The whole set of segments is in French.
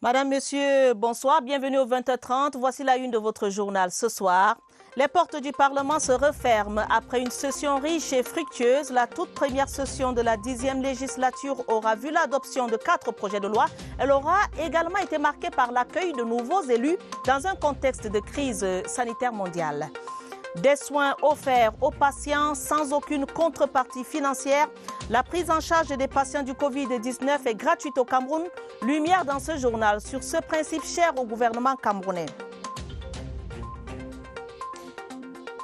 Madame, Monsieur, bonsoir, bienvenue au 20h30. Voici la une de votre journal ce soir. Les portes du Parlement se referment après une session riche et fructueuse. La toute première session de la 10e législature aura vu l'adoption de 4 projets de loi. Elle aura également été marquée par l'accueil de nouveaux élus dans un contexte de crise sanitaire mondiale. Des soins offerts aux patients sans aucune contrepartie financière. La prise en charge des patients du Covid-19 est gratuite au Cameroun. Lumière dans ce journal sur ce principe cher au gouvernement camerounais.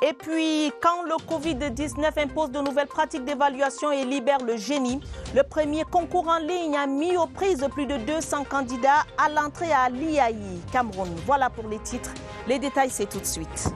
Et puis, quand le Covid-19 impose de nouvelles pratiques d'évaluation et libère le génie, le premier concours en ligne a mis aux prises plus de 200 candidats à l'entrée à l'IAI, Cameroun. Voilà pour les titres. Les détails, c'est tout de suite.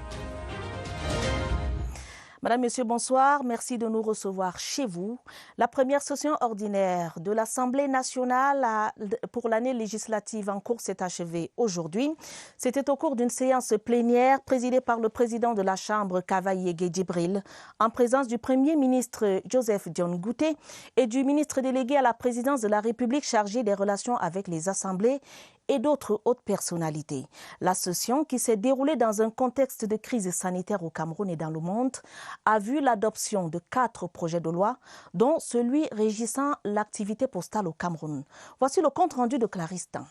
Madame, Monsieur, bonsoir. Merci de nous recevoir chez vous. La première session ordinaire de l'Assemblée nationale pour l'année législative en cours s'est achevée aujourd'hui. C'était au cours d'une séance plénière présidée par le président de la Chambre, Kavayi Djibril, en présence du Premier ministre Joseph Dione Ngouté et du ministre délégué à la présidence de la République chargé des relations avec les assemblées et d'autres hautes personnalités. La session, qui s'est déroulée dans un contexte de crise sanitaire au Cameroun et dans le monde, a vu l'adoption de 4 projets de loi, dont celui régissant l'activité postale au Cameroun. Voici le compte-rendu de Clarisse Tan.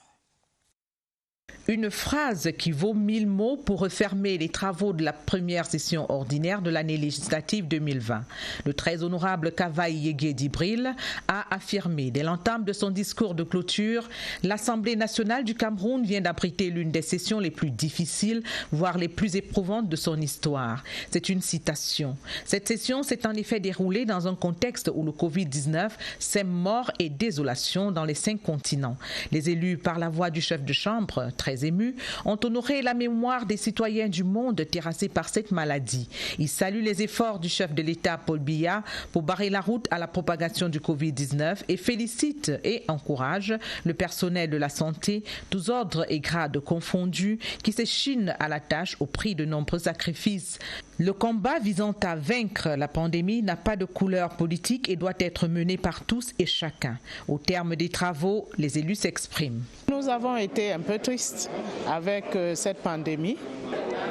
Une phrase qui vaut 1000 mots pour refermer les travaux de la première session ordinaire de l'année législative 2020. Le très honorable Kavayi Djibril a affirmé dès l'entame de son discours de clôture: l'Assemblée nationale du Cameroun vient d'abriter l'une des sessions les plus difficiles, voire les plus éprouvantes de son histoire. C'est une citation. Cette session s'est en effet déroulée dans un contexte où le Covid-19 sème mort et désolation dans les 5 continents. Les élus, par la voix du chef de chambre, très émus, ont honoré la mémoire des citoyens du monde terrassés par cette maladie. Ils saluent les efforts du chef de l'État, Paul Biya, pour barrer la route à la propagation du Covid-19 et félicitent et encouragent le personnel de la santé, tous ordres et grades confondus, qui s'échinent à la tâche au prix de nombreux sacrifices. Le combat visant à vaincre la pandémie n'a pas de couleur politique et doit être mené par tous et chacun. Au terme des travaux, les élus s'expriment. Nous avons été un peu tristes avec cette pandémie.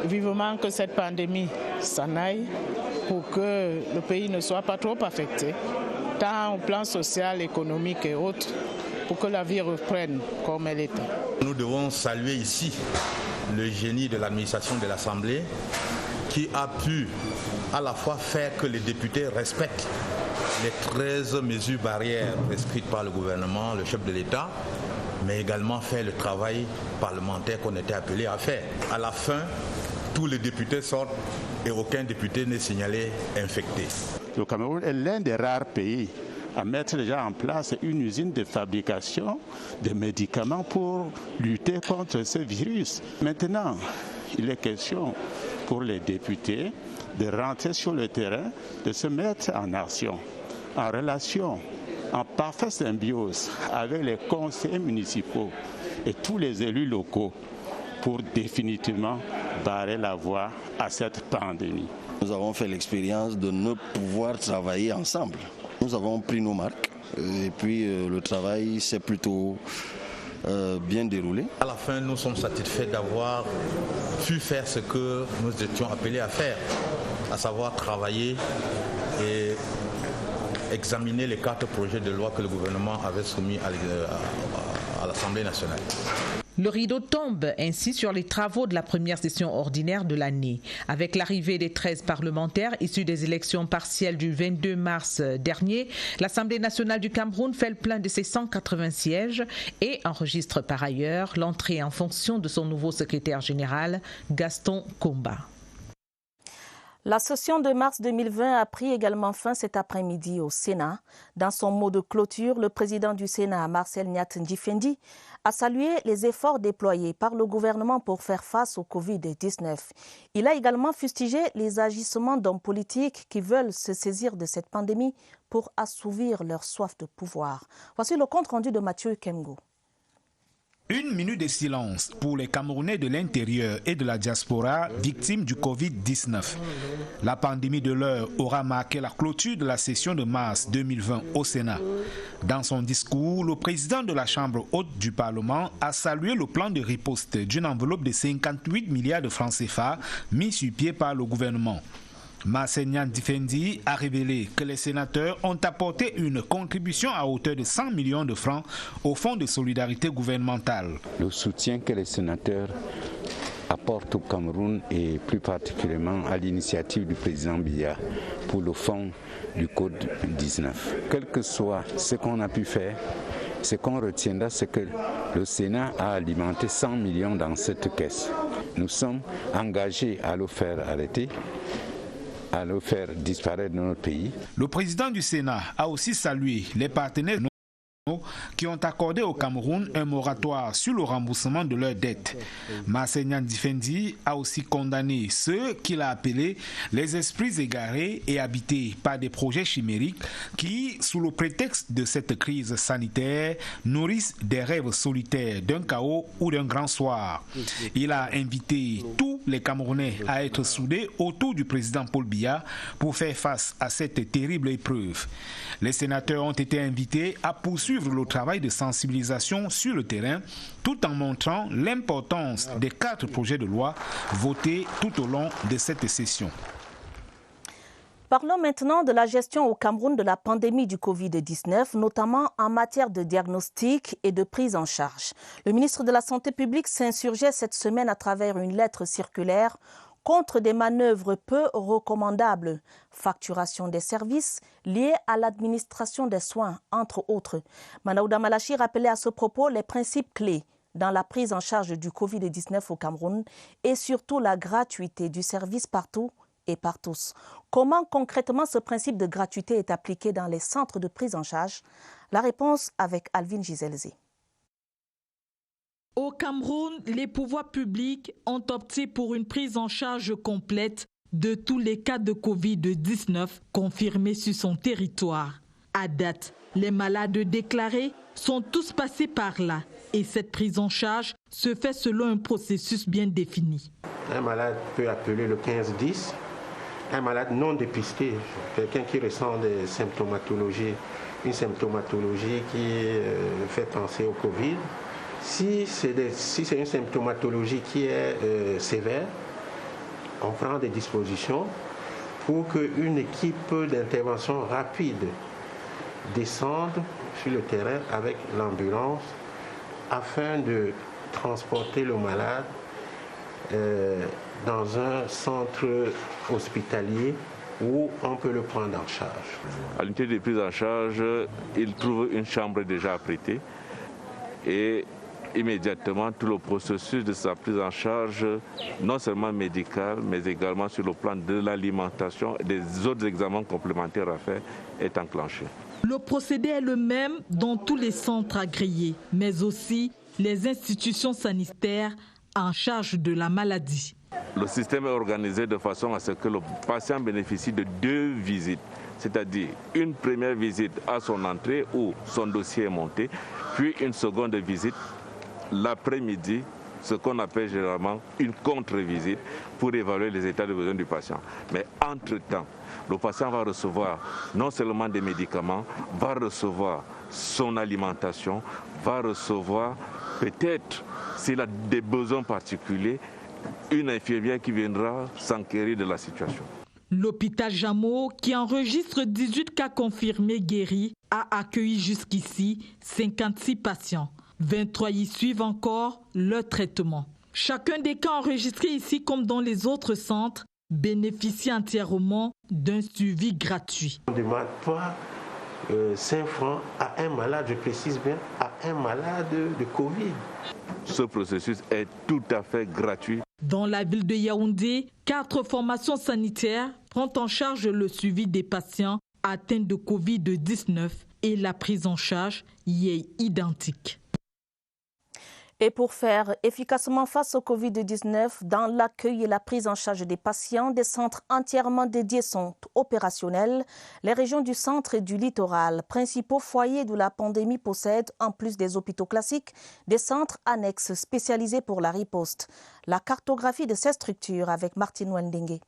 Vivement que cette pandémie s'en aille pour que le pays ne soit pas trop affecté, tant au plan social, économique et autres, pour que la vie reprenne comme elle était. Nous devons saluer ici le génie de l'administration de l'Assemblée qui a pu à la fois faire que les députés respectent les 13 mesures barrières prescrites par le gouvernement, le chef de l'État, mais également faire le travail parlementaire qu'on était appelé à faire. À la fin, tous les députés sortent et aucun député n'est signalé infecté. Le Cameroun est l'un des rares pays à mettre déjà en place une usine de fabrication de médicaments pour lutter contre ce virus. Maintenant, il est question pour les députés de rentrer sur le terrain, de se mettre en action, en relation, en parfaite symbiose avec les conseillers municipaux et tous les élus locaux pour définitivement barrer la voie à cette pandémie. Nous avons fait l'expérience de ne pouvoir travailler ensemble. Nous avons pris nos marques et puis le travail s'est plutôt bien déroulé. À la fin, nous sommes satisfaits d'avoir pu faire ce que nous étions appelés à faire, à savoir travailler et examiner les 4 projets de loi que le gouvernement avait soumis à l'Assemblée nationale. Le rideau tombe ainsi sur les travaux de la première session ordinaire de l'année. Avec l'arrivée des 13 parlementaires issus des élections partielles du 22 mars dernier, l'Assemblée nationale du Cameroun fait le plein de ses 180 sièges et enregistre par ailleurs l'entrée en fonction de son nouveau secrétaire général, Gaston Komba. La session de mars 2020 a pris également fin cet après-midi au Sénat. Dans son mot de clôture, le président du Sénat, Marcel Nyat Ndjifendi, a salué les efforts déployés par le gouvernement pour faire face au Covid-19. Il a également fustigé les agissements d'hommes politiques qui veulent se saisir de cette pandémie pour assouvir leur soif de pouvoir. Voici le compte-rendu de Mathieu Kemgo. Une minute de silence pour les Camerounais de l'intérieur et de la diaspora victimes du Covid-19. La pandémie de l'heure aura marqué la clôture de la session de mars 2020 au Sénat. Dans son discours, le président de la Chambre haute du Parlement a salué le plan de riposte d'une enveloppe de 58 milliards de francs CFA mis sur pied par le gouvernement. Massénian Difendi a révélé que les sénateurs ont apporté une contribution à hauteur de 100 millions de francs au Fonds de solidarité gouvernementale. Le soutien que les sénateurs apportent au Cameroun et plus particulièrement à l'initiative du président Biya pour le fonds du Covid-19. Quel que soit ce qu'on a pu faire, ce qu'on retiendra, c'est que le Sénat a alimenté 100 millions dans cette caisse. Nous sommes engagés à le faire arrêter, à le faire disparaître de notre pays. Le président du Sénat a aussi salué les partenaires qui ont accordé au Cameroun un moratoire sur le remboursement de leurs dettes. Massénian Difendi a aussi condamné ceux qu'il a appelés les esprits égarés et habités par des projets chimériques qui, sous le prétexte de cette crise sanitaire, nourrissent des rêves solitaires d'un chaos ou d'un grand soir. Il a invité tous les Camerounais à être soudés autour du président Paul Biya pour faire face à cette terrible épreuve. Les sénateurs ont été invités à poursuivre le travail de sensibilisation sur le terrain tout en montrant l'importance des 4 projets de loi votés tout au long de cette session. Parlons maintenant de la gestion au Cameroun de la pandémie du Covid-19, notamment en matière de diagnostic et de prise en charge. Le ministre de la Santé publique s'insurgeait cette semaine à travers une lettre circulaire contre des manœuvres peu recommandables, facturation des services liés à l'administration des soins, entre autres. Manaouda Malachi rappelait à ce propos les principes clés dans la prise en charge du Covid-19 au Cameroun et surtout la gratuité du service partout et par tous. Comment concrètement ce principe de gratuité est appliqué dans les centres de prise en charge? La réponse avec Alvin Giselzé. Au Cameroun, les pouvoirs publics ont opté pour une prise en charge complète de tous les cas de Covid-19 confirmés sur son territoire. À date, les malades déclarés sont tous passés par là et cette prise en charge se fait selon un processus bien défini. Un malade peut appeler le 15-10, un malade non dépisté, quelqu'un qui ressent des symptomatologies, une symptomatologie qui fait penser au Covid. Si c'est une symptomatologie qui est sévère, on prend des dispositions pour qu'une équipe d'intervention rapide descende sur le terrain avec l'ambulance afin de transporter le malade dans un centre hospitalier où on peut le prendre en charge. À l'unité de prise en charge, il trouve une chambre déjà apprêtée et immédiatement tout le processus de sa prise en charge, non seulement médical, mais également sur le plan de l'alimentation et des autres examens complémentaires à faire, est enclenché. Le procédé est le même dans tous les centres agréés, mais aussi les institutions sanitaires en charge de la maladie. Le système est organisé de façon à ce que le patient bénéficie de 2 visites, c'est-à-dire une première visite à son entrée où son dossier est monté, puis une seconde visite l'après-midi, ce qu'on appelle généralement une contre-visite pour évaluer les états de besoin du patient. Mais entre-temps, le patient va recevoir non seulement des médicaments, va recevoir son alimentation, va recevoir peut-être, s'il a des besoins particuliers, une infirmière qui viendra s'enquérir de la situation. L'hôpital Jameau, qui enregistre 18 cas confirmés guéris, a accueilli jusqu'ici 56 patients. 23 y suivent encore leur traitement. Chacun des cas enregistrés ici, comme dans les autres centres, bénéficie entièrement d'un suivi gratuit. On ne demande pas 5 francs à un malade, je précise bien, à un malade de Covid. Ce processus est tout à fait gratuit. Dans la ville de Yaoundé, 4 formations sanitaires prennent en charge le suivi des patients atteints de Covid-19 et la prise en charge y est identique. Et pour faire efficacement face au Covid-19, dans l'accueil et la prise en charge des patients, des centres entièrement dédiés sont opérationnels. Les régions du centre et du littoral, principaux foyers de la pandémie, possèdent, en plus des hôpitaux classiques, des centres annexes spécialisés pour la riposte. La cartographie de ces structures avec Martine Wendengue.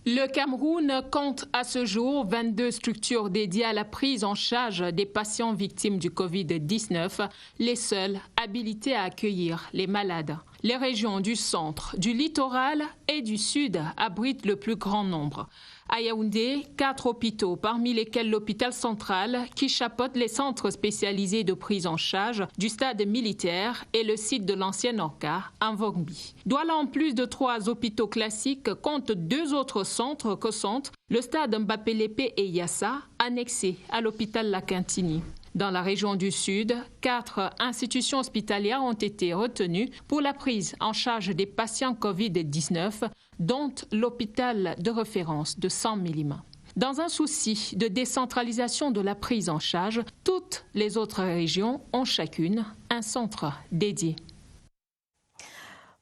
Le Cameroun compte à ce jour 22 structures dédiées à la prise en charge des patients victimes du Covid-19, les seules habilitées à accueillir les malades. Les régions du centre, du littoral et du sud abritent le plus grand nombre. À Yaoundé, 4 hôpitaux, parmi lesquels l'hôpital central, qui chapeaute les centres spécialisés de prise en charge du stade militaire et le site de l'ancienne Orca, à Mvongbi. Douala, en plus de 3 hôpitaux classiques, compte 2 autres centres que sont le stade Mbappé-Lépé et Yassa, annexés à l'hôpital Lakintini. Dans la région du Sud, 4 institutions hospitalières ont été retenues pour la prise en charge des patients Covid-19, dont l'hôpital de référence de Saint-Mélima. Dans un souci de décentralisation de la prise en charge, toutes les autres régions ont chacune un centre dédié.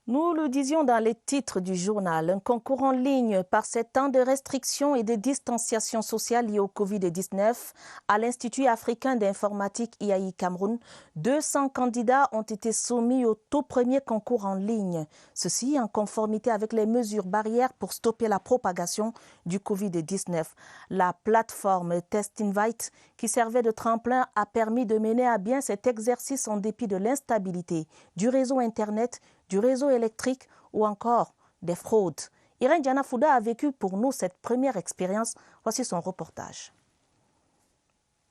Nous le disions dans les titres du journal, un concours en ligne par ces temps de restrictions et de distanciation sociale liées au Covid-19 à l'Institut africain d'informatique IAI Cameroun. 200 candidats ont été soumis au tout premier concours en ligne. Ceci en conformité avec les mesures barrières pour stopper la propagation du Covid-19. La plateforme Test Invite, qui servait de tremplin, a permis de mener à bien cet exercice en dépit de l'instabilité du réseau Internet, du réseau électrique ou encore des fraudes. Irène Diana Fouda a vécu pour nous cette première expérience. Voici son reportage.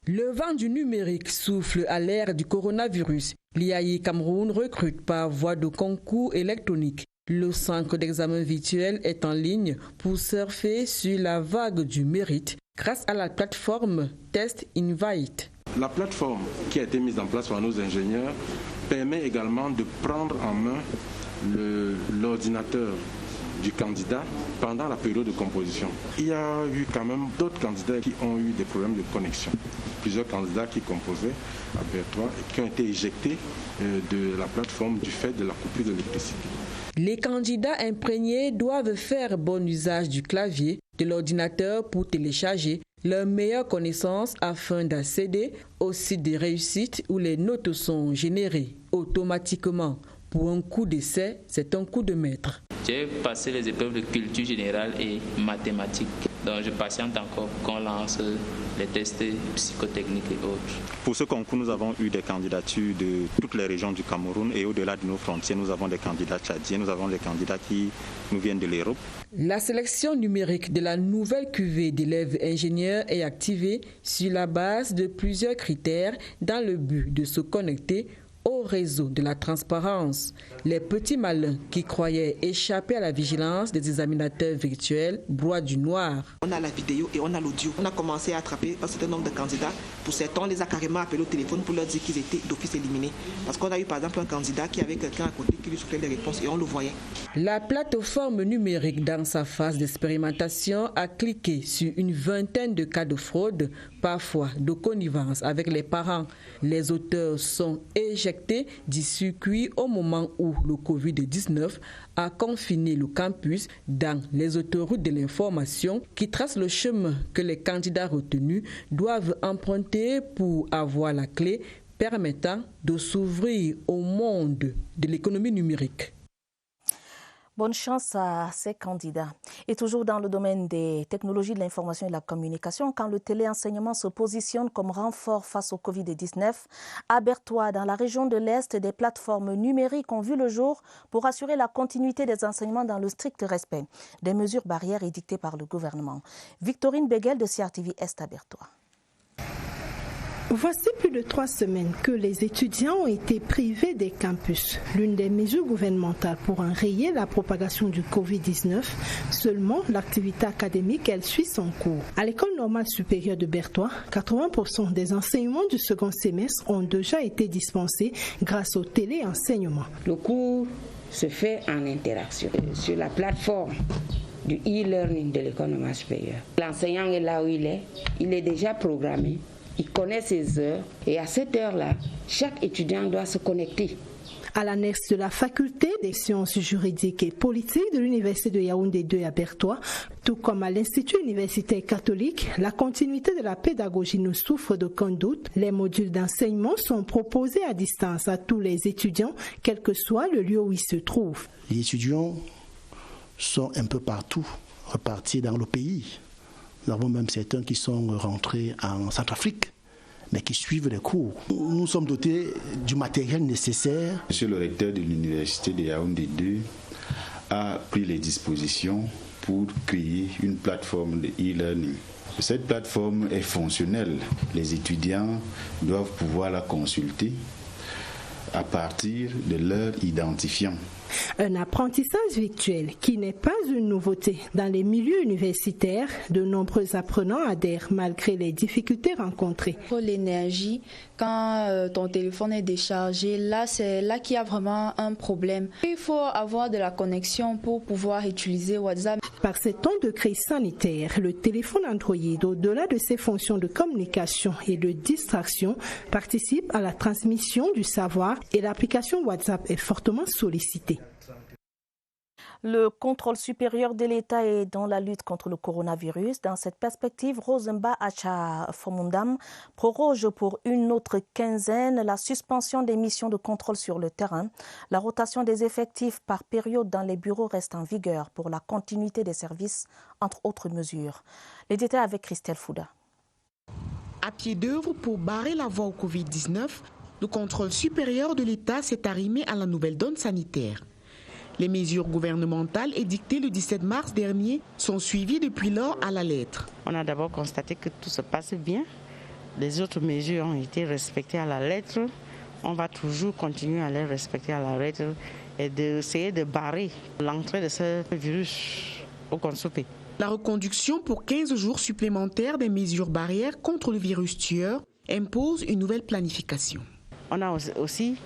Le vent du numérique souffle à l'ère du coronavirus. L'IAI Cameroun recrute par voie de concours électronique. Le centre d'examen virtuel est en ligne pour surfer sur la vague du mérite grâce à la plateforme Test Invite. La plateforme qui a été mise en place par nos ingénieurs permet également de prendre en main l'ordinateur du candidat pendant la période de composition. Il y a eu quand même d'autres candidats qui ont eu des problèmes de connexion. Plusieurs candidats qui composaient à Bertois et qui ont été éjectés de la plateforme du fait de la coupure de l'électricité. Les candidats imprégnés doivent faire bon usage du clavier de l'ordinateur pour télécharger leurs meilleures connaissances afin d'accéder au site de réussite où les notes sont générées automatiquement. Pour un coup d'essai, c'est un coup de maître. J'ai passé les épreuves de culture générale et mathématiques. Donc je patiente encore qu'on lance les tests psychotechniques et autres. Pour ce concours, nous avons eu des candidatures de toutes les régions du Cameroun et au-delà de nos frontières, nous avons des candidats tchadiens, nous avons des candidats qui nous viennent de l'Europe. La sélection numérique de la nouvelle cuvée d'élèves ingénieurs est activée sur la base de plusieurs critères dans le but de se connecter au réseau de la transparence. Les petits malins qui croyaient échapper à la vigilance des examinateurs virtuels broient du noir. On a la vidéo et on a l'audio. On a commencé à attraper un certain nombre de candidats. Pour certains, on les a carrément appelés au téléphone pour leur dire qu'ils étaient d'office éliminés. Parce qu'on a eu par exemple un candidat qui avait quelqu'un à côté qui lui soufflait les réponses et on le voyait. La plateforme numérique, dans sa phase d'expérimentation, a cliqué sur une vingtaine de cas de fraude, parfois de connivence avec les parents. Les auteurs sont éjectés du circuit au moment où le Covid-19 a confiné le campus dans les autoroutes de l'information qui tracent le chemin que les candidats retenus doivent emprunter pour avoir la clé permettant de s'ouvrir au monde de l'économie numérique. Bonne chance à ces candidats. Et toujours dans le domaine des technologies de l'information et de la communication, quand le téléenseignement se positionne comme renfort face au Covid-19, à Bertois, dans la région de l'Est, des plateformes numériques ont vu le jour pour assurer la continuité des enseignements dans le strict respect des mesures barrières édictées par le gouvernement. Victorine Beguel de CRTV Est à Bertois. Voici plus de 3 semaines que les étudiants ont été privés des campus. L'une des mesures gouvernementales pour enrayer la propagation du Covid-19, seulement l'activité académique, elle suit son cours. À l'école normale supérieure de Bertois, 80% des enseignements du second semestre ont déjà été dispensés grâce au téléenseignement. Le cours se fait en interaction sur la plateforme du e-learning de l'école normale supérieure. L'enseignant est là où il est déjà programmé. Il connaît ses heures et à cette heure-là, chaque étudiant doit se connecter. À l'annexe de la faculté des sciences juridiques et politiques de l'Université de Yaoundé 2 à Bertois, tout comme à l'Institut universitaire catholique, la continuité de la pédagogie ne souffre d'aucun doute. Les modules d'enseignement sont proposés à distance à tous les étudiants, quel que soit le lieu où ils se trouvent. Les étudiants sont un peu partout, repartis dans le pays. Nous avons même certains qui sont rentrés en Centrafrique, mais qui suivent les cours. Nous sommes dotés du matériel nécessaire. Monsieur le recteur de l'Université de Yaoundé 2 a pris les dispositions pour créer une plateforme de e-learning. Cette plateforme est fonctionnelle. Les étudiants doivent pouvoir la consulter à partir de leur identifiant. Un apprentissage virtuel qui n'est pas une nouveauté. Dans les milieux universitaires, de nombreux apprenants adhèrent malgré les difficultés rencontrées. L'énergie, quand ton téléphone est déchargé, c'est là qu'il y a vraiment un problème. Il faut avoir de la connexion pour pouvoir utiliser WhatsApp. Par ces temps de crise sanitaire, le téléphone Android, au-delà de ses fonctions de communication et de distraction, participe à la transmission du savoir et l'application WhatsApp est fortement sollicitée. Le contrôle supérieur de l'État est dans la lutte contre le coronavirus. Dans cette perspective, Rosemba Acha Fomundam proroge pour une autre quinzaine la suspension des missions de contrôle sur le terrain. La rotation des effectifs par période dans les bureaux reste en vigueur pour la continuité des services, entre autres mesures. Les détails avec Christelle Fouda. À pied d'œuvre pour barrer la voie au Covid-19, le contrôle supérieur de l'État s'est arrimé à la nouvelle donne sanitaire. Les mesures gouvernementales édictées le 17 mars dernier sont suivies depuis lors à la lettre. On a d'abord constaté que tout se passe bien. Les autres mesures ont été respectées à la lettre. On va toujours continuer à les respecter à la lettre et d'essayer de barrer l'entrée de ce virus au Consopé. La reconduction pour 15 jours supplémentaires des mesures barrières contre le virus tueur impose une nouvelle planification. On a aussi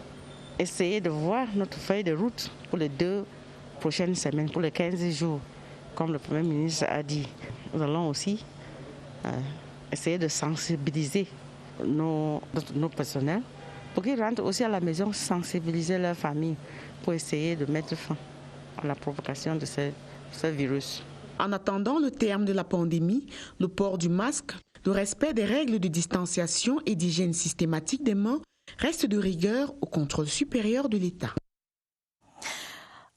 essayé de voir notre feuille de route pour les 2 prochaines semaines, pour les 15 jours. Comme le Premier ministre a dit, nous allons aussi essayer de sensibiliser nos personnels pour qu'ils rentrent aussi à la maison, sensibiliser leurs familles pour essayer de mettre fin à la provocation de ce virus. En attendant le terme de la pandémie, le port du masque, le respect des règles de distanciation et d'hygiène systématique des mains reste de rigueur au contrôle supérieur de l'État.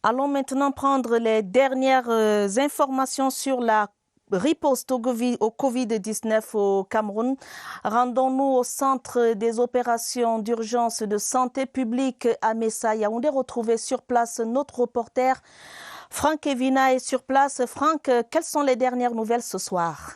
Allons maintenant prendre les dernières informations sur la riposte au Covid-19 au Cameroun. Rendons-nous au centre des opérations d'urgence de santé publique à Messa Yaoundé. Retrouver sur place notre reporter Franck Evina est sur place. Franck, quelles sont les dernières nouvelles ce soir ?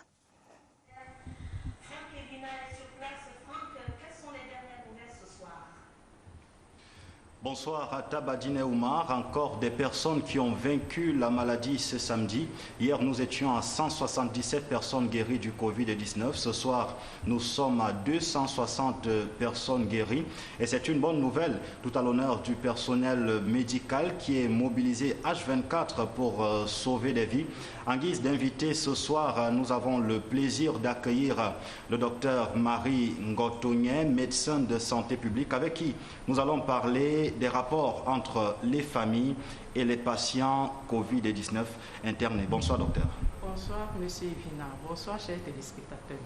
Bonsoir à Tabadine Oumar. Encore des personnes qui ont vaincu la maladie ce samedi. Hier, nous étions à 177 personnes guéries du Covid-19. Ce soir, nous sommes à 260 personnes guéries. Et c'est une bonne nouvelle, tout à l'honneur du personnel médical qui est mobilisé H24 pour sauver des vies. En guise d'invité ce soir, nous avons le plaisir d'accueillir le docteur Marie Ngotonye, médecin de santé publique, avec qui nous allons parler des rapports entre les familles et les patients Covid-19 internés. Bonsoir, docteur. Bonsoir, monsieur Evina. Bonsoir, chers téléspectateurs.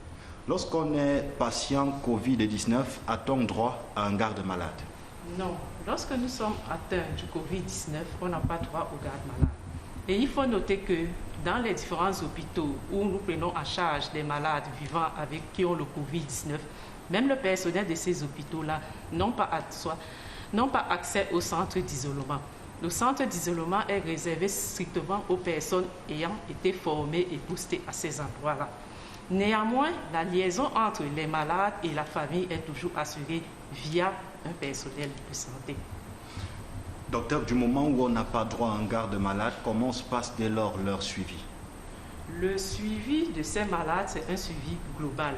Lorsqu'on est patient Covid-19, a-t-on droit à un garde-malade? Non. Lorsque nous sommes atteints du Covid-19, on n'a pas droit au garde-malade. Et il faut noter que dans les différents hôpitaux où nous prenons en charge des malades vivant avec qui ont le Covid-19, même le personnel de ces hôpitaux-là n'ont pas accès au centre d'isolement. Le centre d'isolement est réservé strictement aux personnes ayant été formées et boostées à ces endroits-là. Néanmoins, la liaison entre les malades et la famille est toujours assurée via un personnel de santé. Docteur, du moment où on n'a pas droit à un garde-malade, comment se passe dès lors leur suivi? Le suivi de ces malades, c'est un suivi global.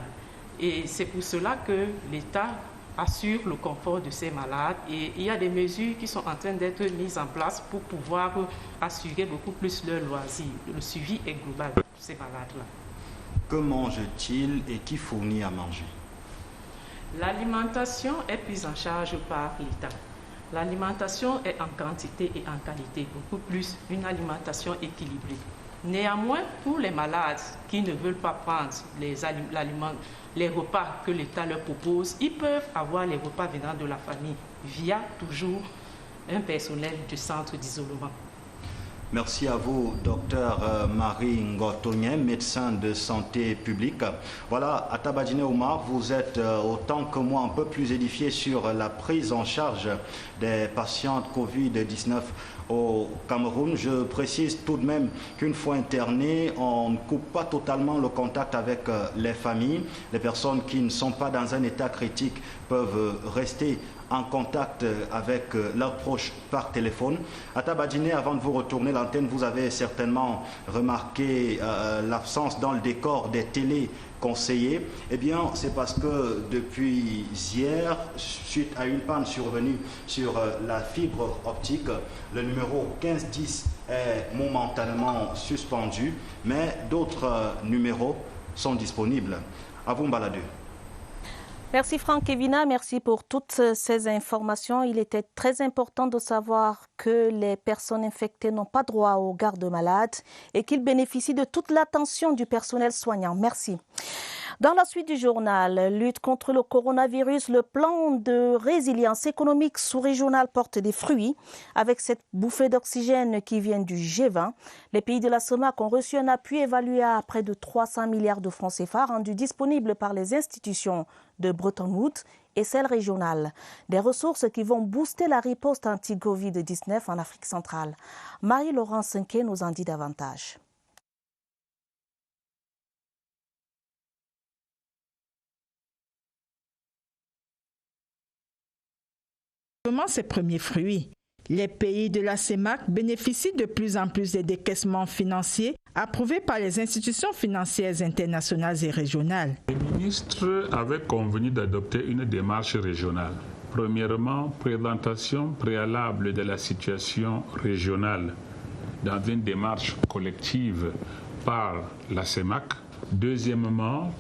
Et c'est pour cela que l'État assure le confort de ces malades. Et il y a des mesures qui sont en train d'être mises en place pour pouvoir assurer beaucoup plus leur loisir. Le suivi est global de ces malades-là. Que mangent-ils et qui fournit à manger? L'alimentation est prise en charge par l'État. L'alimentation est en quantité et en qualité, beaucoup plus une alimentation équilibrée. Néanmoins, pour les malades qui ne veulent pas prendre les repas que l'État leur propose, ils peuvent avoir les repas venant de la famille via toujours un personnel du centre d'isolement. Merci à vous, docteur Marie Ngotonien, médecin de santé publique. Voilà, Atta Badine Oumar, vous êtes autant que moi un peu plus édifié sur la prise en charge des patients Covid-19 au Cameroun. Je précise tout de même qu'une fois internés, on ne coupe pas totalement le contact avec les familles. Les personnes qui ne sont pas dans un état critique peuvent rester en contact avec leurs proches par téléphone. Atta Badine, avant de vous retourner l'antenne, vous avez certainement remarqué l'absence dans le décor des téléconseillers. Eh bien, c'est parce que depuis hier, suite à une panne survenue sur la fibre optique, le numéro 1510 est momentanément suspendu, mais d'autres numéros sont disponibles. À vous, Mbaladou. Merci Franck Evina, merci pour toutes ces informations. Il était très important de savoir que les personnes infectées n'ont pas droit aux gardes-malades et qu'ils bénéficient de toute l'attention du personnel soignant. Merci. Dans la suite du journal, lutte contre le coronavirus, le plan de résilience économique sous-régional porte des fruits. Avec cette bouffée d'oxygène qui vient du G20, les pays de la CEMAC ont reçu un appui évalué à près de 300 milliards de francs CFA rendus disponibles par les institutions de Bretton Woods et celles régionales. Des ressources qui vont booster la riposte anti-Covid-19 en Afrique centrale. Marie-Laurence Senké nous en dit davantage. Ses premiers fruits. Les pays de la CEMAC bénéficient de plus en plus des décaissements financiers approuvés par les institutions financières internationales et régionales. Les ministres avaient convenu d'adopter une démarche régionale. Premièrement, présentation préalable de la situation régionale dans une démarche collective par la CEMAC. Deuxièmement,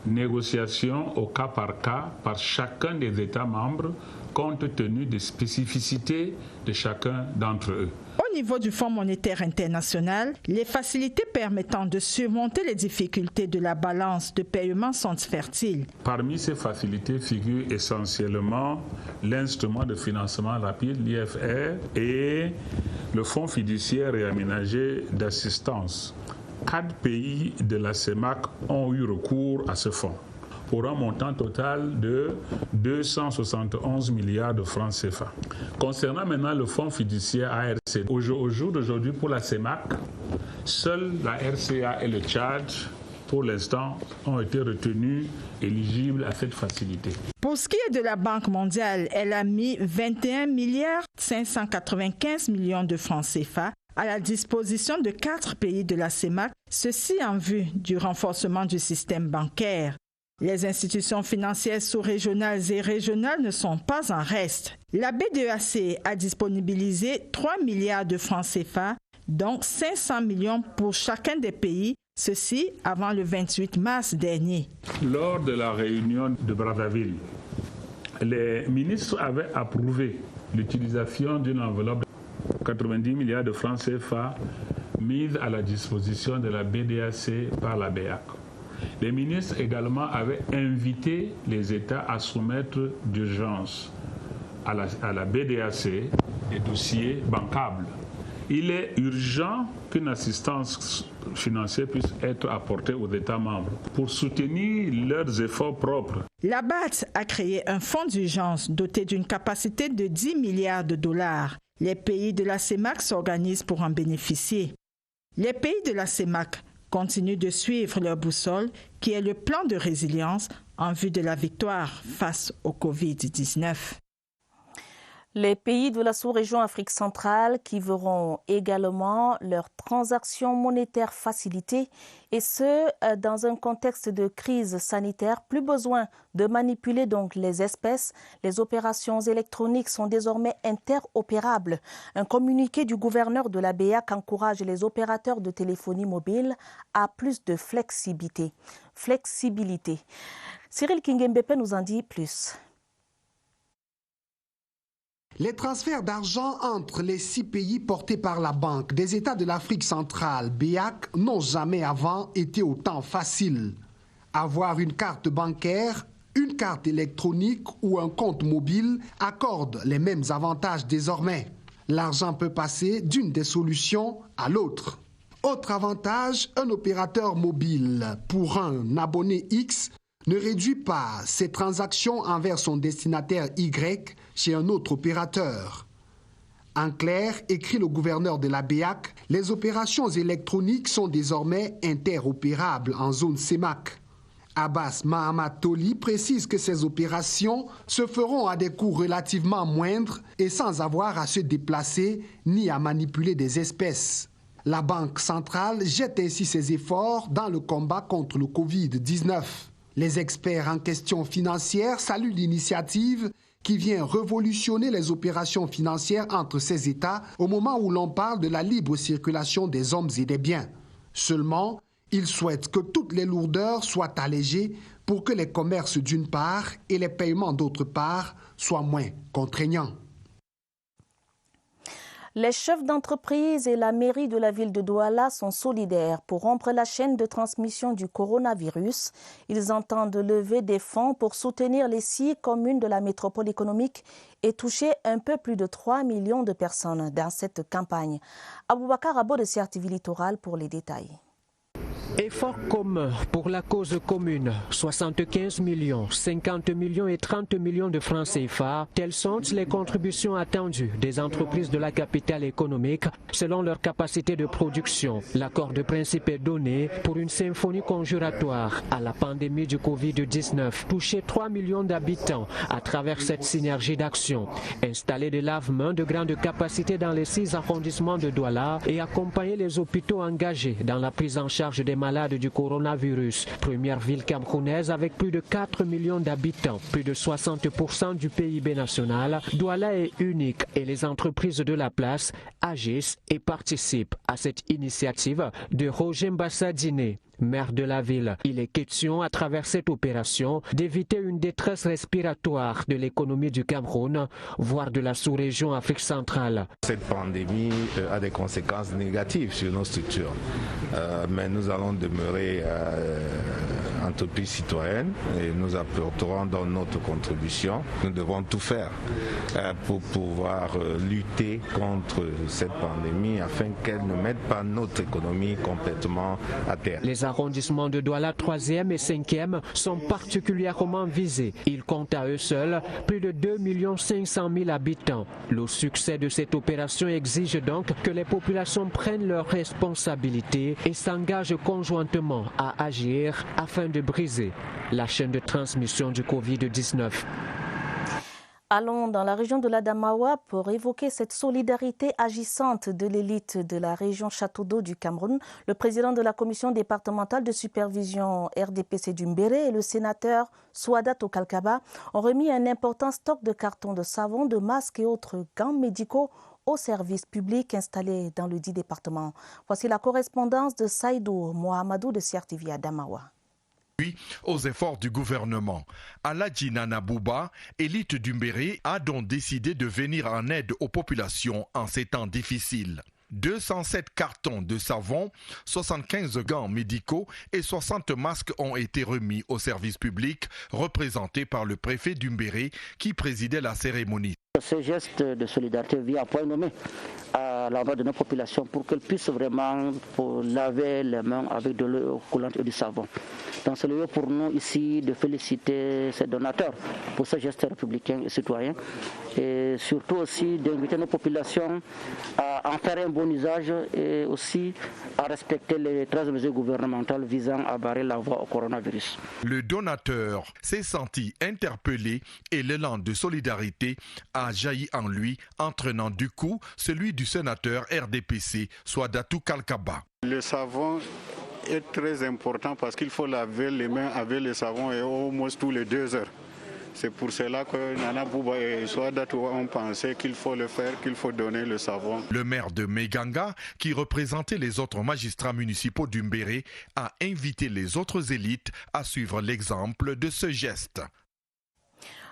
négociation au cas par chacun des États membres compte tenu des spécificités de chacun d'entre eux. Au niveau du Fonds monétaire international, les facilités permettant de surmonter les difficultés de la balance de paiement sont fertiles. Parmi ces facilités figurent essentiellement l'instrument de financement rapide, l'IFR, et le Fonds fiduciaire et aménagé d'assistance. 4 pays de la CEMAC ont eu recours à ce fonds, pour un montant total de 271 milliards de francs CFA. Concernant maintenant le fonds fiduciaire ARC, au jour d'aujourd'hui pour la CEMAC, seuls la RCA et le Tchad, pour l'instant, ont été retenus éligibles à cette facilité. Pour ce qui est de la Banque mondiale, elle a mis 21 milliards 595 millions de francs CFA à la disposition de 4 pays de la CEMAC, ceci en vue du renforcement du système bancaire. Les institutions financières sous-régionales et régionales ne sont pas en reste. La BDEAC a disponibilisé 3 milliards de francs CFA, dont 500 millions pour chacun des pays, ceci avant le 28 mars dernier. Lors de la réunion de Brazzaville, les ministres avaient approuvé l'utilisation d'une enveloppe de 90 milliards de francs CFA mise à la disposition de la BDEAC par la BEAC. Les ministres également avaient invité les États à soumettre d'urgence à la BDEAC des dossiers bancables. Il est urgent qu'une assistance financière puisse être apportée aux États membres pour soutenir leurs efforts propres. La BAD a créé un fonds d'urgence doté d'une capacité de 10 milliards de dollars. Les pays de la CEMAC s'organisent pour en bénéficier. Les pays de la CEMAC continuent de suivre leur boussole, qui est le plan de résilience en vue de la victoire face au Covid-19. Les pays de la sous-région Afrique centrale qui verront également leurs transactions monétaires facilitées, et ce, dans un contexte de crise sanitaire. Plus besoin de manipuler donc les espèces. Les opérations électroniques sont désormais interopérables. Un communiqué du gouverneur de la BEAC encourage les opérateurs de téléphonie mobile à plus de flexibilité. Cyril Kingembepe nous en dit plus. Les transferts d'argent entre les 6 pays portés par la Banque des États de l'Afrique centrale, BEAC, n'ont jamais avant été autant faciles. Avoir une carte bancaire, une carte électronique ou un compte mobile accordent les mêmes avantages désormais. L'argent peut passer d'une des solutions à l'autre. Autre avantage, un opérateur mobile pour un abonné X ne réduit pas ses transactions envers son destinataire Y chez un autre opérateur. En clair, écrit le gouverneur de la BEAC, les opérations électroniques sont désormais interopérables en zone CEMAC. Abbas Mahamat Toli précise que ces opérations se feront à des coûts relativement moindres et sans avoir à se déplacer ni à manipuler des espèces. La Banque centrale jette ainsi ses efforts dans le combat contre le Covid-19. Les experts en questions financières saluent l'initiative qui vient révolutionner les opérations financières entre ces États au moment où l'on parle de la libre circulation des hommes et des biens. Seulement, ils souhaitent que toutes les lourdeurs soient allégées pour que les commerces d'une part et les paiements d'autre part soient moins contraignants. Les chefs d'entreprise et la mairie de la ville de Douala sont solidaires pour rompre la chaîne de transmission du coronavirus. Ils entendent lever des fonds pour soutenir les 6 communes de la métropole économique et toucher un peu plus de 3 millions de personnes dans cette campagne. Aboubakar Abo de CRTV Littoral pour les détails. Effort commun pour la cause commune, 75 millions, 50 millions et 30 millions de francs CFA, telles sont les contributions attendues des entreprises de la capitale économique selon leur capacité de production. L'accord de principe est donné pour une symphonie conjuratoire à la pandémie du Covid-19, toucher 3 millions d'habitants à travers cette synergie d'action. Installer des lave-mains de grande capacité dans les 6 arrondissements de Douala et accompagner les hôpitaux engagés dans la prise en charge des malades du coronavirus. Première ville camerounaise avec plus de 4 millions d'habitants, plus de 60% du PIB national, Douala est unique et les entreprises de la place agissent et participent à cette initiative de Roger Mbassadine, maire de la ville. Il est question à travers cette opération d'éviter une détresse respiratoire de l'économie du Cameroun, voire de la sous-région Afrique centrale. Cette pandémie a des conséquences négatives sur nos structures, mais nous allons demeurer entreprises citoyennes et nous apporterons dans notre contribution. Nous devons tout faire pour pouvoir lutter contre cette pandémie afin qu'elle ne mette pas notre économie complètement à terre. Les arrondissements de Douala 3e et 5e sont particulièrement visés. Ils comptent à eux seuls plus de 2 500 000 habitants. Le succès de cette opération exige donc que les populations prennent leurs responsabilités et s'engagent conjointement à agir afin de briser la chaîne de transmission du Covid-19. Allons dans la région de l'Adamawa pour évoquer cette solidarité agissante de l'élite de la région Château d'Eau du Cameroun. Le président de la commission départementale de supervision RDPC du Mbéré et le sénateur Souadat Tokalkaba ont remis un important stock de cartons de savon, de masques et autres gants médicaux aux services publics installés dans le dit département. Voici la correspondance de Saïdou Mohamedou de CRTV Adamawa. Aux efforts du gouvernement, Aladji Nana Bouba, élite du Mbéré, a donc décidé de venir en aide aux populations en ces temps difficiles. 207 cartons de savon, 75 gants médicaux et 60 masques ont été remis au service public, représentés par le préfet du Mbéré qui présidait la cérémonie. Ce geste de solidarité vient à point nommé à l'endroit de nos populations pour qu'elles puissent vraiment laver les mains avec de l'eau coulante et du savon. Donc c'est le lieu pour nous ici de féliciter ces donateurs pour ce geste républicain et citoyen et surtout aussi d'inviter nos populations à en faire un bon usage et aussi à respecter les 13 mesures gouvernementales visant à barrer la voie au coronavirus. Le donateur s'est senti interpellé et l'élan de solidarité a jailli en lui, entraînant du coup celui du sénateur RDPC, Souadatou Kalkaba. Le savon est très important parce qu'il faut laver les mains avec le savon et au moins tous les 2 heures. C'est pour cela que Nana Bouba et Soadatou ont pensé qu'il faut le faire, qu'il faut donner le savon. Le maire de Meganga, qui représentait les autres magistrats municipaux d'Umbéré, a invité les autres élites à suivre l'exemple de ce geste.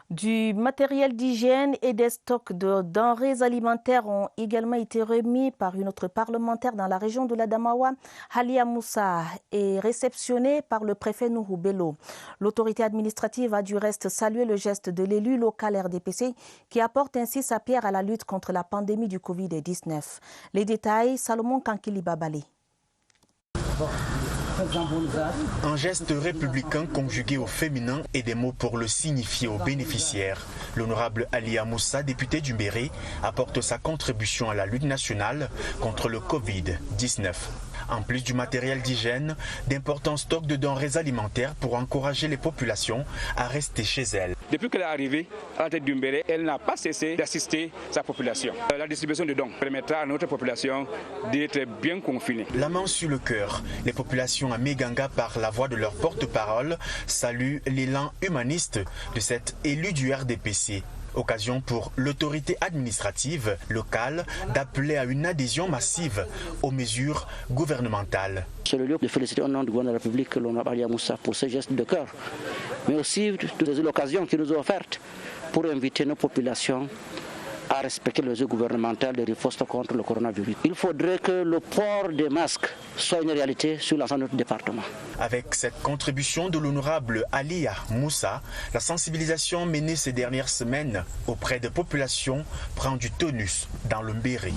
Du matériel d'hygiène et des stocks de denrées alimentaires ont également été remis par une autre parlementaire dans la région de l'Adamawa, Halia Moussa, et réceptionné par le préfet Nuhu Bello. L'autorité administrative a du reste salué le geste de l'élu local RDPC qui apporte ainsi sa pierre à la lutte contre la pandémie du Covid-19. Les détails, Salomon Kankili Babali. Un geste républicain conjugué au féminin et des mots pour le signifier aux bénéficiaires. L'honorable Halia Moussa, député d'Umbéré, apporte sa contribution à la lutte nationale contre le Covid-19. En plus du matériel d'hygiène, d'importants stocks de denrées alimentaires pour encourager les populations à rester chez elles. Depuis qu'elle est arrivée à la tête d'Umbéré, elle n'a pas cessé d'assister sa population. La distribution de dons permettra à notre population d'être bien confinée. La main sur le cœur, les populations à Meganga, par la voix de leur porte-parole, saluent l'élan humaniste de cet élu du RDPC. Occasion pour l'autorité administrative locale d'appeler à une adhésion massive aux mesures gouvernementales. C'est le lieu de féliciter au nom du gouvernement de la République l'honorable Halia Moussa pour ce geste de cœur, mais aussi de l'occasion qu'il nous a offerte pour inviter nos populations à respecter les mesures gouvernementales de riposte contre le coronavirus. Il faudrait que le port des masques soit une réalité sur l'ensemble de notre département. Avec cette contribution de l'honorable Halia Moussa, la sensibilisation menée ces dernières semaines auprès des populations prend du tonus dans le Mbéré.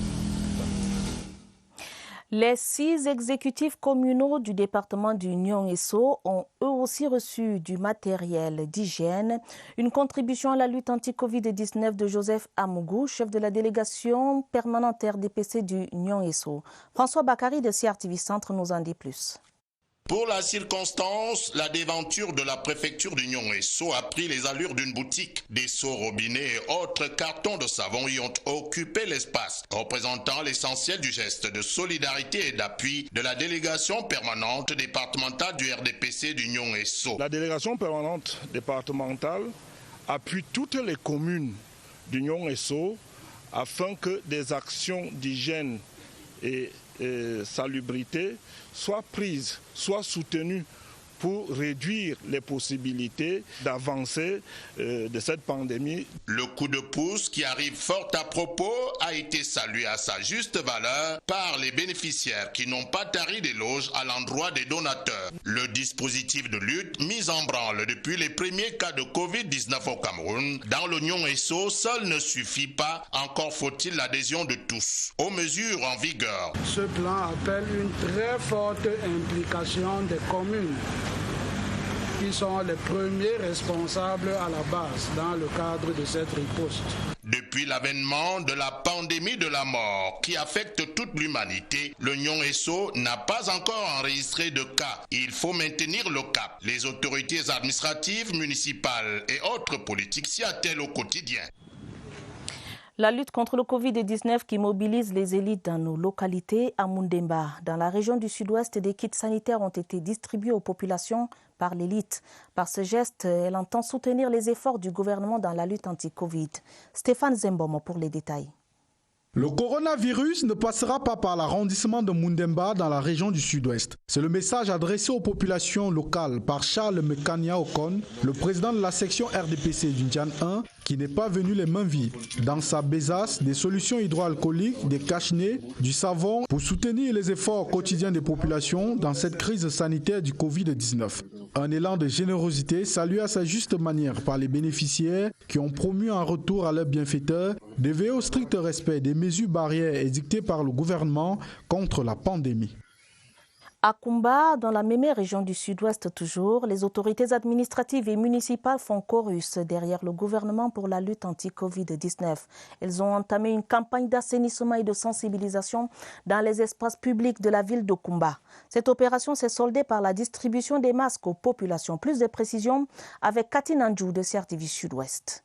Les 6 exécutifs communaux du département du Nion-Esso ont eux aussi reçu du matériel d'hygiène. Une contribution à la lutte anti-Covid-19 de Joseph Amougou, chef de la délégation permanente RDPC du Nion-Esso. François Bakary de CRTV Centre nous en dit plus. Pour la circonstance, la déventure de la préfecture du Nion-Esso a pris les allures d'une boutique. Des seaux, robinets et autres cartons de savon y ont occupé l'espace, représentant l'essentiel du geste de solidarité et d'appui de la délégation permanente départementale du RDPC du Nion-Esso. La délégation permanente départementale appuie toutes les communes du Nion-Esso afin que des actions d'hygiène et salubrité soient prises, soient soutenues pour réduire les possibilités d'avancée de cette pandémie. Le coup de pouce qui arrive fort à propos a été salué à sa juste valeur par les bénéficiaires qui n'ont pas tari d'éloges à l'endroit des donateurs. Le dispositif de lutte mis en branle depuis les premiers cas de Covid-19 au Cameroun, dans le Nion-Esso, seul ne suffit pas, encore faut-il l'adhésion de tous aux mesures en vigueur. Ce plan appelle une très forte implication des communes, qui sont les premiers responsables à la base dans le cadre de cette riposte. Depuis l'avènement de la pandémie de la mort qui affecte toute l'humanité, le Nion-Esso n'a pas encore enregistré de cas. Il faut maintenir le cap. Les autorités administratives, municipales et autres politiques s'y attellent au quotidien. La lutte contre le Covid-19 qui mobilise les élites dans nos localités. À Mundemba, dans la région du sud-ouest, des kits sanitaires ont été distribués aux populations par l'élite. Par ce geste, elle entend soutenir les efforts du gouvernement dans la lutte anti-Covid. Stéphane Zembomo pour les détails. Le coronavirus ne passera pas par l'arrondissement de Mundemba dans la région du sud-ouest. C'est le message adressé aux populations locales par Charles Mekania Okon, le président de la section RDPC du Ndian 1, qui n'est pas venu les mains vides. Dans sa besace, des solutions hydroalcooliques, des cache-nez, du savon pour soutenir les efforts quotidiens des populations dans cette crise sanitaire du Covid-19. Un élan de générosité salué à sa juste manière par les bénéficiaires qui ont promu un retour à leurs bienfaiteurs, de veiller au strict respect des mesures barrières édictées par le gouvernement contre la pandémie. À Kumba, dans la même région du sud-ouest toujours, les autorités administratives et municipales font chorus derrière le gouvernement pour la lutte anti-Covid-19. Elles ont entamé une campagne d'assainissement et de sensibilisation dans les espaces publics de la ville de Kumba. Cette opération s'est soldée par la distribution des masques aux populations. Plus de précisions avec Cathy Nandjou de CRTV Sud-Ouest.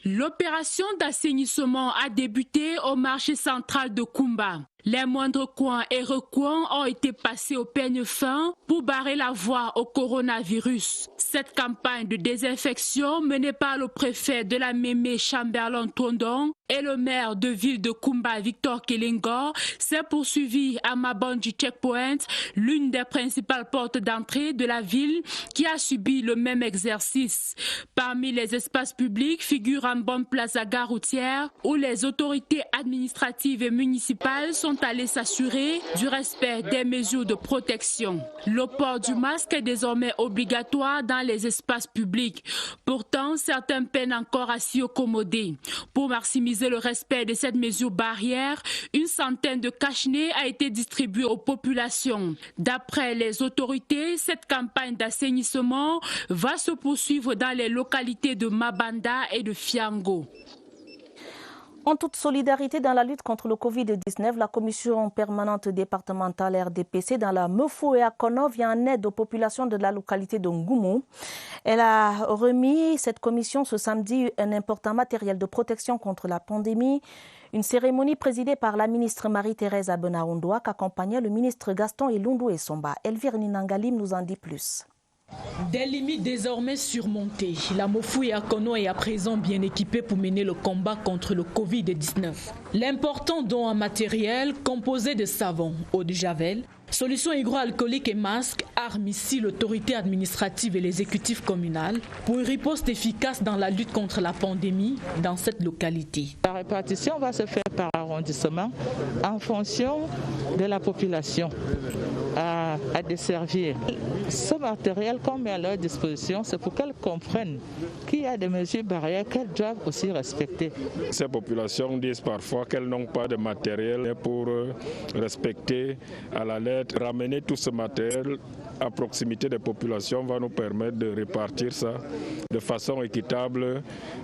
L'opération d'assainissement a débuté au marché central de Kumba. Les moindres coins et recoins ont été passés au peigne fin pour barrer la voie au coronavirus. Cette campagne de désinfection menée par le préfet de la Mémé Chamberlain Tondong et le maire de ville de Kumba Victor Kelingor s'est poursuivie à Mabandji Checkpoint, l'une des principales portes d'entrée de la ville qui a subi le même exercice. Parmi les espaces publics figure en bonne place à gare routière où les autorités administratives et municipales sont allées s'assurer du respect des mesures de protection. Le port du masque est désormais obligatoire dans les espaces publics. Pourtant, certains peinent encore à s'y accommoder. Pour maximiser le respect de cette mesure barrière, une centaine de cache-nez a été distribuée aux populations. D'après les autorités, cette campagne d'assainissement va se poursuivre dans les localités de Mabanda et de Fiango. En toute solidarité dans la lutte contre le Covid-19, la commission permanente départementale RDPC dans la Mefou et Akono vient en aide aux populations de la localité de Ngoumou. Elle a remis, cette commission, ce samedi, un important matériel de protection contre la pandémie. Une cérémonie présidée par la ministre Marie-Thérèse Abena-Ondoa qu'accompagnait le ministre Gaston Elundou Essomba. Elvire Ninangalim nous en dit plus. Des limites désormais surmontées, la Mefou et Akono est à présent bien équipée pour mener le combat contre le Covid-19. L'important don en matériel composé de savon, eau de javel, solutions hydroalcooliques et masques arment ici l'autorité administrative et l'exécutif communal pour une riposte efficace dans la lutte contre la pandémie dans cette localité. La répartition va se faire par arrondissement en fonction de la population à desservir. Ce matériel qu'on met à leur disposition, c'est pour qu'elles comprennent qu'il y a des mesures barrières qu'elles doivent aussi respecter. Ces populations disent parfois qu'elles n'ont pas de matériel pour respecter à la lettre. Ramener tout ce matériel à proximité des populations va nous permettre de répartir ça de façon équitable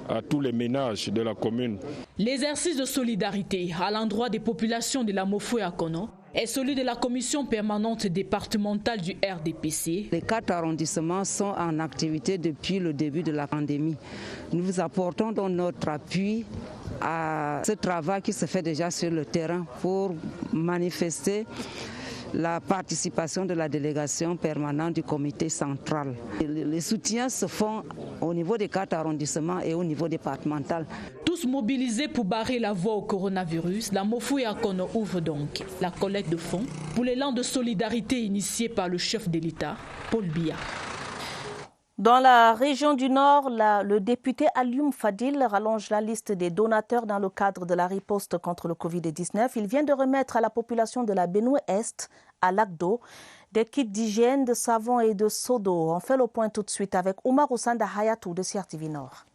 à tous les ménages de la commune. L'exercice de solidarité à l'endroit des populations de la Mefou et Akono est celui de la commission permanente départementale du RDPC. Les 4 arrondissements sont en activité depuis le début de la pandémie. Nous vous apportons donc notre appui à ce travail qui se fait déjà sur le terrain pour manifester la participation de la délégation permanente du comité central. Les soutiens se font au niveau des 4 arrondissements et au niveau départemental. Tous mobilisés pour barrer la voie au coronavirus, la Mefou et Akono ouvre donc la collecte de fonds pour l'élan de solidarité initié par le chef de l'État, Paul Biya. Dans la région du Nord, le député Alioum Fadil rallonge la liste des donateurs dans le cadre de la riposte contre le Covid-19. Il vient de remettre à la population de la Benue-Est, à Lagdo, des kits d'hygiène, de savon et de seaux d'eau. On fait le point tout de suite avec Oumar Oussanda Hayatou de CRTV Nord.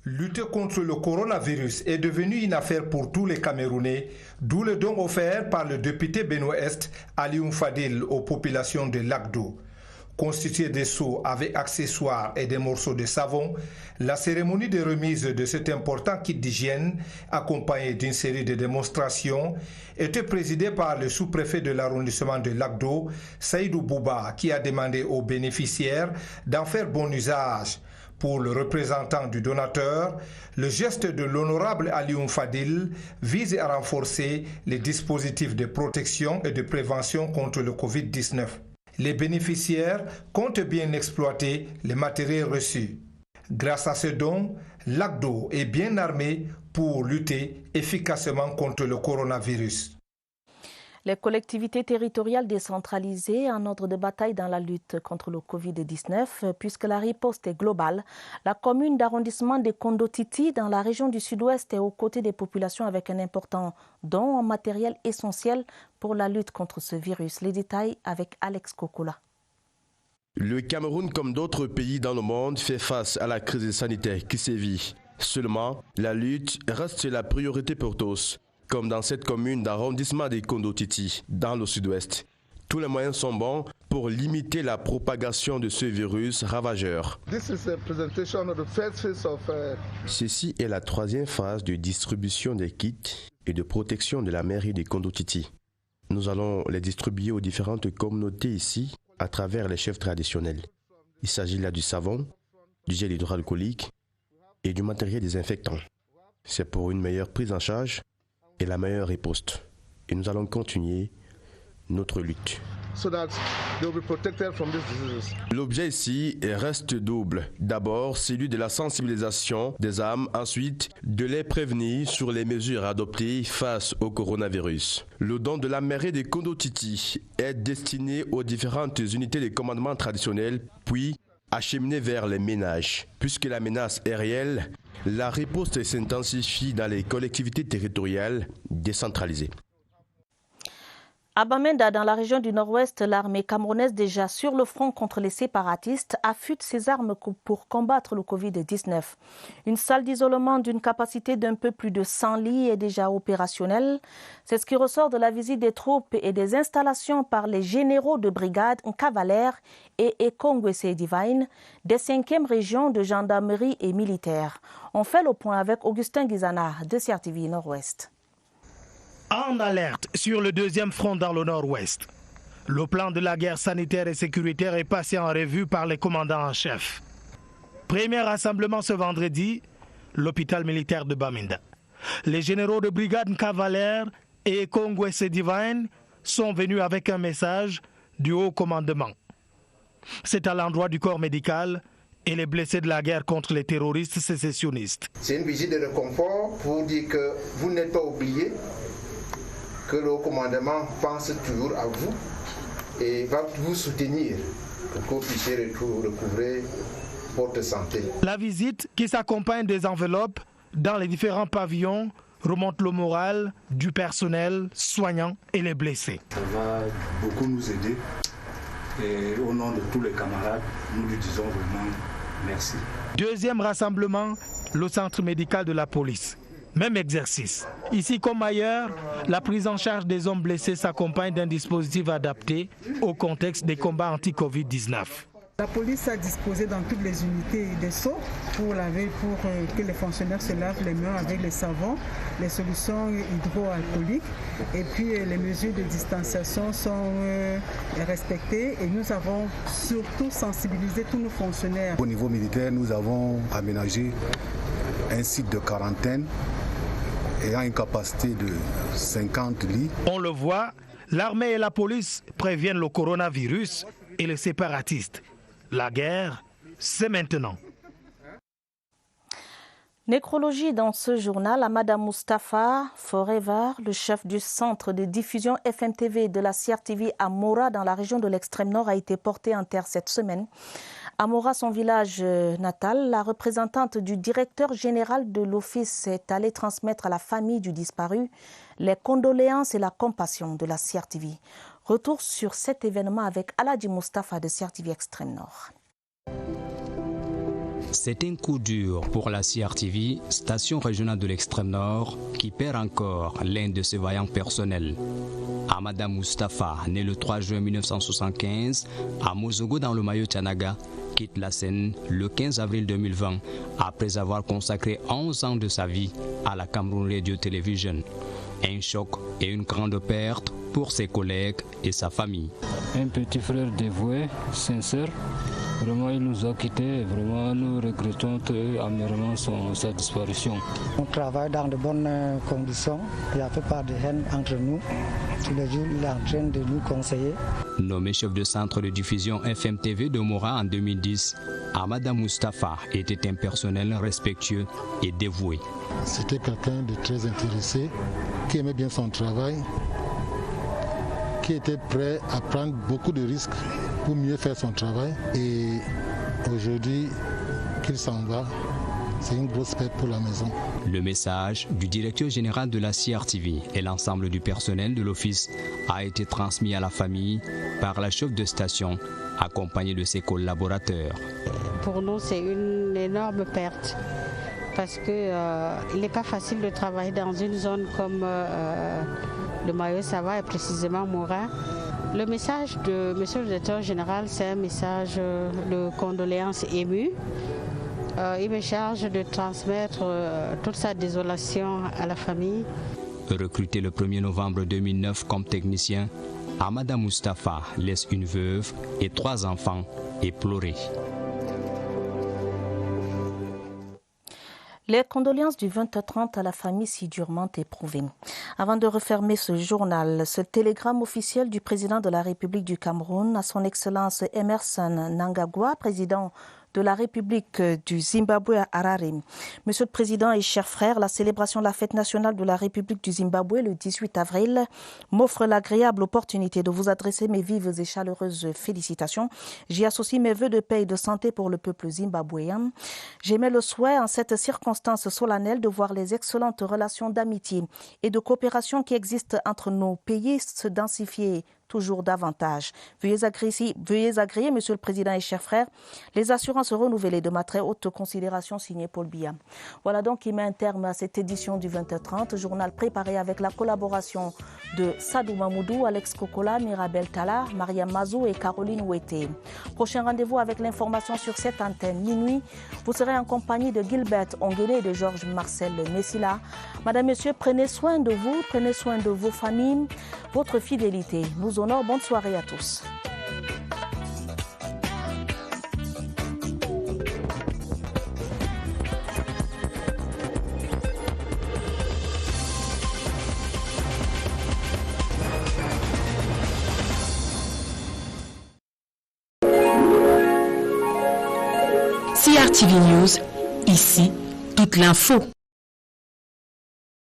Lutter contre le coronavirus est devenu une affaire pour tous les Camerounais, d'où le don offert par le député Benue-Est, Alioum Fadil, aux populations de Lagdo. Constitué de seaux avec accessoires et des morceaux de savon, la cérémonie de remise de cet important kit d'hygiène, accompagnée d'une série de démonstrations, était présidée par le sous-préfet de l'arrondissement de Lagdo, Saïdou Bouba, qui a demandé aux bénéficiaires d'en faire bon usage. Pour le représentant du donateur, le geste de l'honorable Alioum Fadil vise à renforcer les dispositifs de protection et de prévention contre le Covid-19. Les bénéficiaires comptent bien exploiter les matériels reçus. Grâce à ce don, Lagdo est bien armé pour lutter efficacement contre le coronavirus. Les collectivités territoriales décentralisées en ordre de bataille dans la lutte contre le Covid-19, puisque la riposte est globale. La commune d'arrondissement de Kondotiti dans la région du Sud-Ouest est aux côtés des populations avec un important don en matériel essentiel pour la lutte contre ce virus. Les détails avec Alex Kokola. Le Cameroun, comme d'autres pays dans le monde, fait face à la crise sanitaire qui sévit. Seulement, la lutte reste la priorité pour tous. Comme dans cette commune d'arrondissement des Kondotiti, dans le sud-ouest. Tous les moyens sont bons pour limiter la propagation de ce virus ravageur. Ceci est la 3e phase de distribution des kits et de protection de la mairie des Kondotiti. Nous allons les distribuer aux différentes communautés ici à travers les chefs traditionnels. Il s'agit là du savon, du gel hydroalcoolique et du matériel désinfectant. C'est pour une meilleure prise en charge et la meilleure riposte. Et nous allons continuer notre lutte. L'objet ici reste double. D'abord, celui de la sensibilisation des âmes, ensuite de les prévenir sur les mesures adoptées face au coronavirus. Le don de la mairie de Kondotiti est destiné aux différentes unités de commandement traditionnelles, puis acheminé vers les ménages. Puisque la menace est réelle, la riposte s'intensifie dans les collectivités territoriales décentralisées. À Bamenda, dans la région du Nord-Ouest, l'armée camerounaise, déjà sur le front contre les séparatistes, affûte ses armes pour combattre le Covid-19. Une salle d'isolement d'une capacité d'un peu plus de 100 lits est déjà opérationnelle. C'est ce qui ressort de la visite des troupes et des installations par les généraux de brigade Cavalaire et Ekongwese Divine des 5e régions de gendarmerie et militaire. On fait le point avec Augustin Guizana de CRTV Nord-Ouest. En alerte sur le 2e front dans le Nord-Ouest. Le plan de la guerre sanitaire et sécuritaire est passé en revue par les commandants en chef. Premier rassemblement ce vendredi, l'hôpital militaire de Bamenda. Les généraux de brigade Cavalaire et Ekongwese Divine sont venus avec un message du haut commandement. C'est à l'endroit du corps médical et les blessés de la guerre contre les terroristes sécessionnistes. C'est une visite de réconfort pour dire que vous n'êtes pas oubliés, que le haut commandement pense toujours à vous et va vous soutenir pour que vous puissiez recouvrer votre santé. La visite, qui s'accompagne des enveloppes dans les différents pavillons, remonte le moral du personnel soignant et les blessés. Ça va beaucoup nous aider et au nom de tous les camarades, nous lui disons vraiment merci. Deuxième rassemblement, le centre médical de la police. Même exercice. Ici comme ailleurs, la prise en charge des hommes blessés s'accompagne d'un dispositif adapté au contexte des combats anti-Covid-19. La police a disposé dans toutes les unités des seaux pour que les fonctionnaires se lavent les mains avec les savons, les solutions hydroalcooliques et puis les mesures de distanciation sont respectées et nous avons surtout sensibilisé tous nos fonctionnaires. Au niveau militaire, nous avons aménagé un site de quarantaine ayant une capacité de 50 lits. On le voit, l'armée et la police préviennent le coronavirus et les séparatistes. La guerre, c'est maintenant. Nécrologie dans ce journal, Amada Mustafa Forever, le chef du centre de diffusion FMTV de la CRTV à Mora dans la région de l'extrême nord, a été porté en terre cette semaine. À Mora, son village natal, la représentante du directeur général de l'office est allée transmettre à la famille du disparu les condoléances et la compassion de la CRTV. Retour sur cet événement avec Aladji Mustafa de CRTV Extrême Nord. C'est un coup dur pour la CRTV, station régionale de l'extrême nord, qui perd encore l'un de ses vaillants personnels. Amada Mustafa, né le 3 juin 1975 à Mozogo dans le Mayo-Tchanaga, quitte la scène le 15 avril 2020 après avoir consacré 11 ans de sa vie à la Cameroun Radio Television. Un choc et une grande perte pour ses collègues et sa famille. Un petit frère dévoué, sincère. Vraiment, il nous a quittés. Vraiment, nous regrettons amèrement sa disparition. On travaille dans de bonnes conditions. Il n'y a pas de haine entre nous. Tous les jours, il est en train de nous conseiller. Nommé chef de centre de diffusion FMTV de Mora en 2010, Amada Mustafa était un personnel respectueux et dévoué. C'était quelqu'un de très intéressé, qui aimait bien son travail, qui était prêt à prendre beaucoup de risques pour mieux faire son travail. Et aujourd'hui, qu'il s'en va, c'est une grosse perte pour la maison. Le message du directeur général de la CRTV et l'ensemble du personnel de l'office a été transmis à la famille par la chef de station, accompagnée de ses collaborateurs. Pour nous, c'est une énorme perte parce qu'il n'est pas facile de travailler dans une zone comme le Mayo-Sava et précisément Mora. Le message de M. le directeur général, c'est un message de condoléances émues. Il me charge de transmettre toute sa désolation à la famille. Recruté le 1er novembre 2009 comme technicien, Amada Mustafa laisse une veuve et 3 enfants éplorés. Les condoléances du 20h30 à la famille si durement éprouvée. Avant de refermer ce journal, ce télégramme officiel du président de la République du Cameroun à son Excellence Emerson Mnangagwa, président de la République du Zimbabwe à Harare. Monsieur le Président et chers frères, la célébration de la fête nationale de la République du Zimbabwe le 18 avril m'offre l'agréable opportunité de vous adresser mes vives et chaleureuses félicitations. J'y associe mes vœux de paix et de santé pour le peuple zimbabwéen. J'émets le souhait en cette circonstance solennelle de voir les excellentes relations d'amitié et de coopération qui existent entre nos pays se densifier toujours davantage. Veuillez agréer, Monsieur le Président et chers frères, les assurances renouvelées de ma très haute considération signée Paul Biya. Voilà donc qui met un terme à cette édition du 20h30, journal préparé avec la collaboration de Sadou Mamoudou, Alex Kokola, Mirabel Tala, Mariam Mazou et Caroline Ouetté. Prochain rendez-vous avec l'information sur cette antenne. Minuit, vous serez en compagnie de Gilbert Onguene et de Georges Marcel Messila. Madame, Messieurs, prenez soin de vous, prenez soin de vos familles, votre fidélité nous honore. Bonne soirée à tous. CRTV News, ici, toute l'info.